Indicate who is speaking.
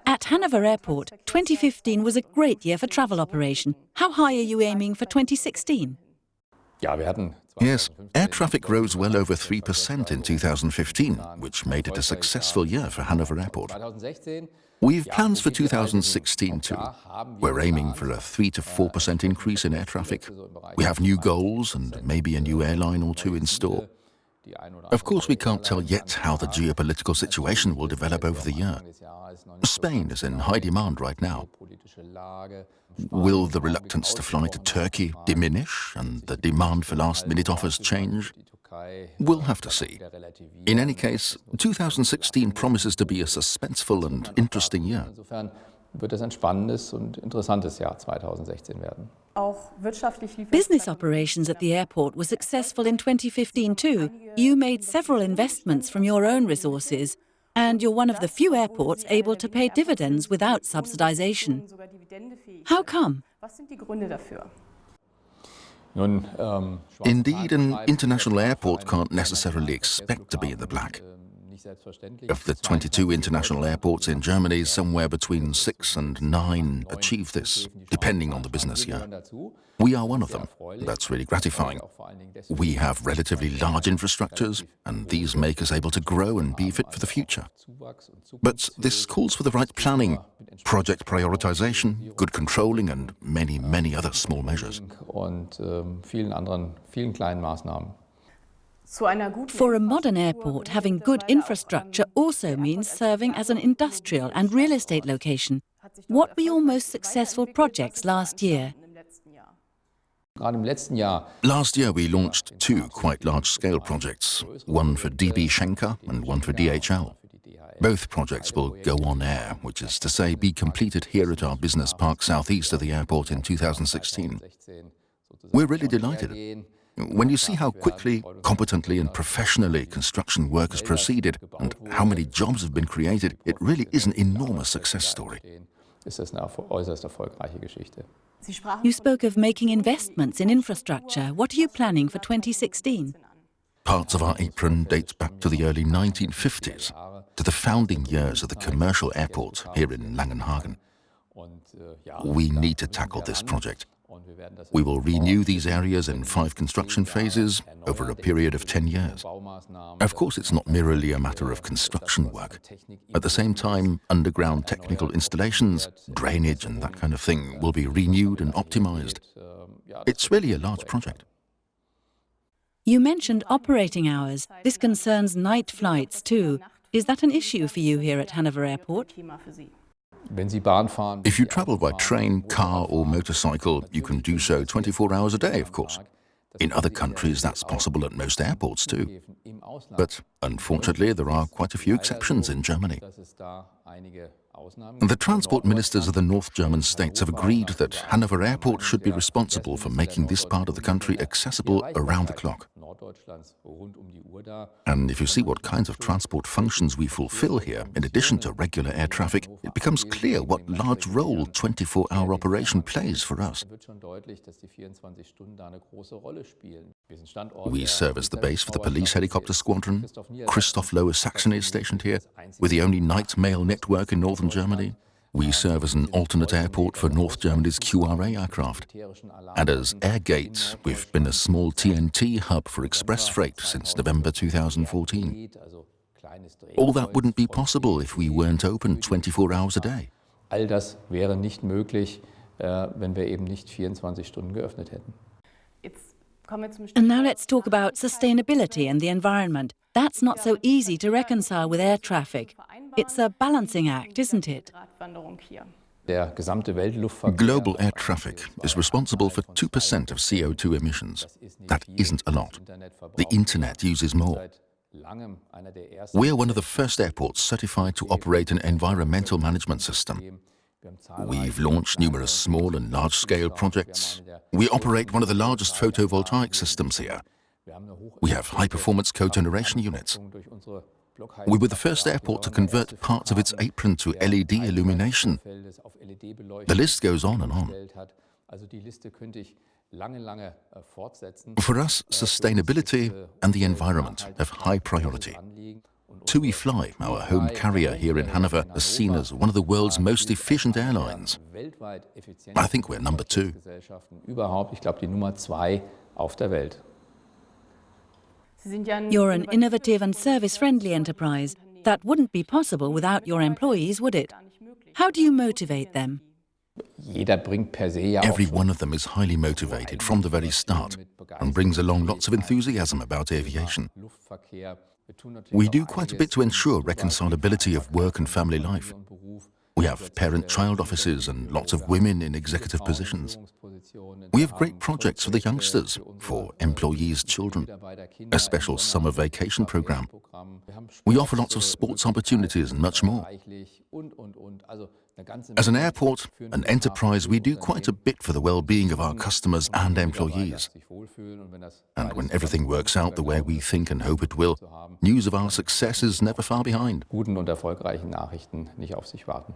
Speaker 1: At Hanover Airport, 2015 was a great year for travel operation. How high are you aiming for 2016?
Speaker 2: Yes, air traffic rose well over 3% in 2015, which made it a successful year for Hanover Airport. We've plans for 2016 too. We're aiming for a 3 to 4% increase in air traffic. We have new goals and maybe a new airline or two in store. Of course, we can't tell yet how the geopolitical situation will develop over the year. Spain is in high demand right now. Will the reluctance to fly to Turkey diminish and the demand for last-minute offers change? We'll have to see. In any case, 2016 promises to be a suspenseful and interesting year.
Speaker 1: Business operations at the airport were successful in 2015 too. You made several investments from your own resources, and you're one of the few airports able to pay dividends without subsidization. How come?
Speaker 2: Indeed, an international airport can't necessarily expect to be in the black. Of the 22 international airports in Germany, somewhere between 6 and 9 achieve this, depending on the business year. We are one of them. That's really gratifying. We have relatively large infrastructures, and these make us able to grow and be fit for the future. But this calls for the right planning, project prioritization, good controlling, and many, many other small measures.
Speaker 1: For a modern airport, having good infrastructure also means serving as an industrial and real estate location. What were your most successful projects last year?
Speaker 2: Last year we launched 2 quite large-scale projects, one for DB Schenker and one for DHL. Both projects will go on air, which is to say be completed here at our business park southeast of the airport in 2016. We're really delighted. When you see how quickly, competently and professionally construction work has proceeded and how many jobs have been created, it really is an enormous success story.
Speaker 1: You spoke of making investments in infrastructure. What are you planning for 2016?
Speaker 2: Parts of our apron dates back to the early 1950s, to the founding years of the commercial airport here in Langenhagen. We need to tackle this project. We will renew these areas in 5 construction phases over a period of 10 years. Of course, it's not merely a matter of construction work. At the same time, underground technical installations, drainage and that kind of thing will be renewed and optimized. It's really a large project.
Speaker 1: You mentioned operating hours. This concerns night flights too. Is that an issue for you here at Hanover Airport?
Speaker 2: If you travel by train, car or motorcycle, you can do so 24 hours a day, of course. In other countries, that's possible at most airports too. But unfortunately, there are quite a few exceptions in Germany. The transport ministers of the North German states have agreed that Hanover Airport should be responsible for making this part of the country accessible around the clock. And if you see what kinds of transport functions we fulfill here, in addition to regular air traffic, it becomes clear what large role 24-hour operation plays for us. We serve as the base for the police helicopter squadron. Christoph Lower Saxony is stationed here, with the only night mail network in northern Germany. We serve as an alternate airport for North Germany's QRA aircraft. And as Airgate, we've been a small TNT hub for express freight since November 2014. All that wouldn't be possible if we weren't open 24 hours a day.
Speaker 3: All das wäre nicht möglich, wenn wir eben nicht 24 Stunden geöffnet hätten.
Speaker 1: And now let's talk about sustainability and the environment. That's not so easy to reconcile with air traffic. It's a balancing act, isn't it?
Speaker 2: Global air traffic is responsible for 2% of CO2 emissions. That isn't a lot. The Internet uses more. We are one of the first airports certified to operate an environmental management system. We've launched numerous small and large-scale projects. We operate one of the largest photovoltaic systems here. We have high-performance cogeneration units. We were the first airport to convert parts of its apron to LED illumination. The list goes on and on. For us, sustainability and the environment have high priority. TUI Fly, our home carrier here in Hanover, is seen as one of the world's most efficient airlines. I think we're number 2.
Speaker 3: Überhaupt, ich glaube, die Nummer 2 auf der Welt.
Speaker 1: You're an innovative and service-friendly enterprise. That wouldn't be possible without your employees, would it? How do you motivate them?
Speaker 3: Jeder bringt per se ja
Speaker 2: Every one of them is highly motivated from the very start and brings along lots of enthusiasm about aviation. We do quite a bit to ensure reconcilability of work and family life. We have parent-child offices and lots of women in executive positions. We have great projects for the youngsters, for employees' children, a special summer vacation program. We offer lots of sports opportunities and much more. As an airport, an enterprise, we do quite a bit for the well-being of our customers and employees. And when everything works out the way we think and hope it will, news of our success is never far behind.
Speaker 3: Guten und erfolgreichen Nachrichten nicht auf sich warten.